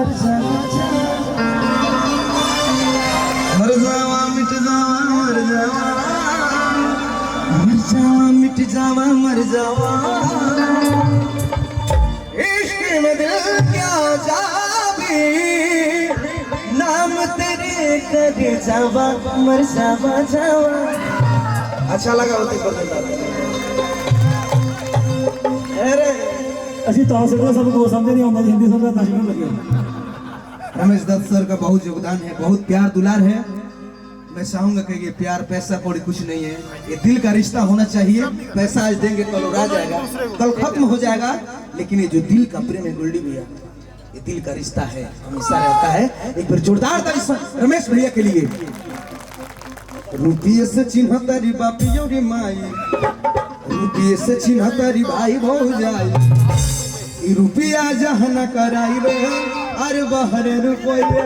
मर जावा मर जावा मिट जावा मर जावा मर जावा मिट जावा मर जावा इश्क में दिल क्या जाबी नाम तेरे कर जावा मर जावा जावा। अच्छा लगा होती अरे ਅਸੀਂ ਤਾਂ ਸਿਰਫ ਸਭ को समझ नहीं आता हिंदी सुन रहा था शिकन लगे। रमेश दत्त सर का बहुत योगदान है, बहुत प्यार दुलार है। मैं चाहूंगा कि ये प्यार पैसा कौड़ी कुछ नहीं है, ये दिल का रिश्ता होना चाहिए। पैसा आज देंगे कल उड़ा जाएगा, कल खत्म हो जाएगा, लेकिन ये जो दिल का प्रेम है गोल्डी भैया, ये दिल का रिश्ता है, हमेशा रहता है। एक बार जोरदार ताली रमेश भैया के लिए। रुपये से चिन्ह तारी बापी रे माई, रुपये से चिन्ह तारी भाई भौजाई, रुपया जहन कराई रे अरे बहरे रुपया।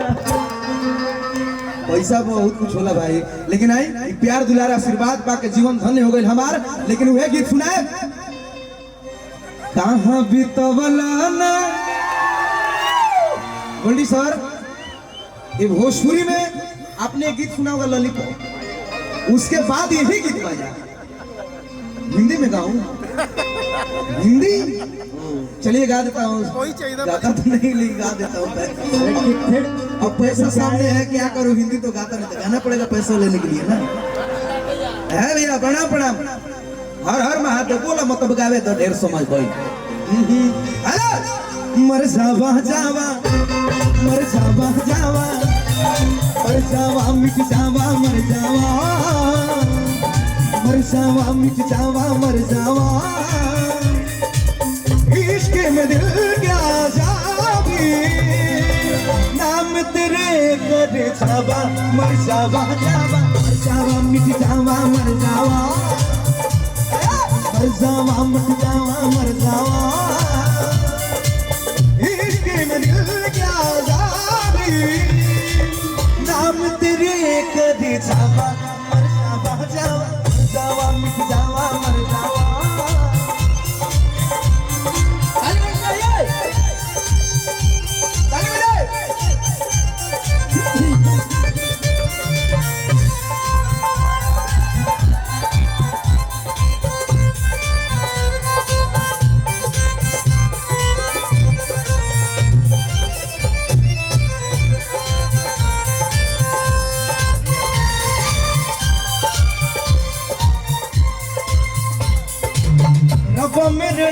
पैसा बहुत कुछ होला भाई, लेकिन आई प्यार दुलार आशीर्वाद पा के जीवन धन्य हो गए हमार। लेकिन वह गीत सुनाए कहाँ बीतवला ना गोल्डी सर, ये भोजपुरी में आपने गीत सुना होगा ललित, उसके बाद यही गीत बजा। हिंदी में गाऊं, हिंदी चलिए गा देता हूँ, गाता तो नहीं लेकिन गा देता हूँ। अब पैसा सामने है, क्या करूँ, हिंदी तो गाता नहीं, तो गाना पड़ेगा पैसा लेने के लिए ना। है भैया प्रणाम प्रणाम, हर हर महादेव बोला मतलब गावे तो ढेर समझ भाई। हेलो मर जावा जावा मर जावा जावा मर जावा मिट जावा मर जावा मर जावा मिट जावा मर जावा इश्क में दिल क्या जाबी नाम तेरे कर जावा मर जावा जावा मर जावा मिट जावा मर जावा मर जावा मिट जावा मर जावा इश्क में दिल क्या जाबी नाम तेरे कर जावा मर जावा जावा मर जावा मिट जावा मर जावा।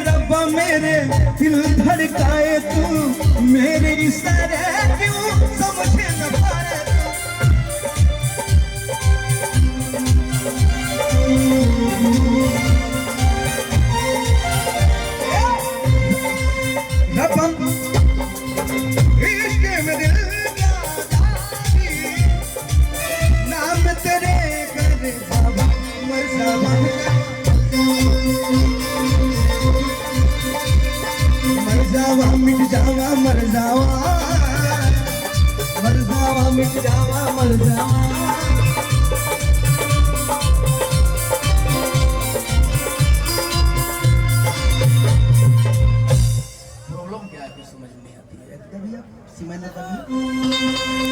रब्बा मेरे दिल धड़काए तू, मेरे इशारे क्यों समझे न पाए रब्बा इश्क में दिल क्या जाबी नाम तेरे कर जावा मर जावा जावा मिट जावा मर जावा मर जावा मिट जावा मर जावा। प्रॉब्लम क्या है कुछ समझ नहीं आती है, समझ नहीं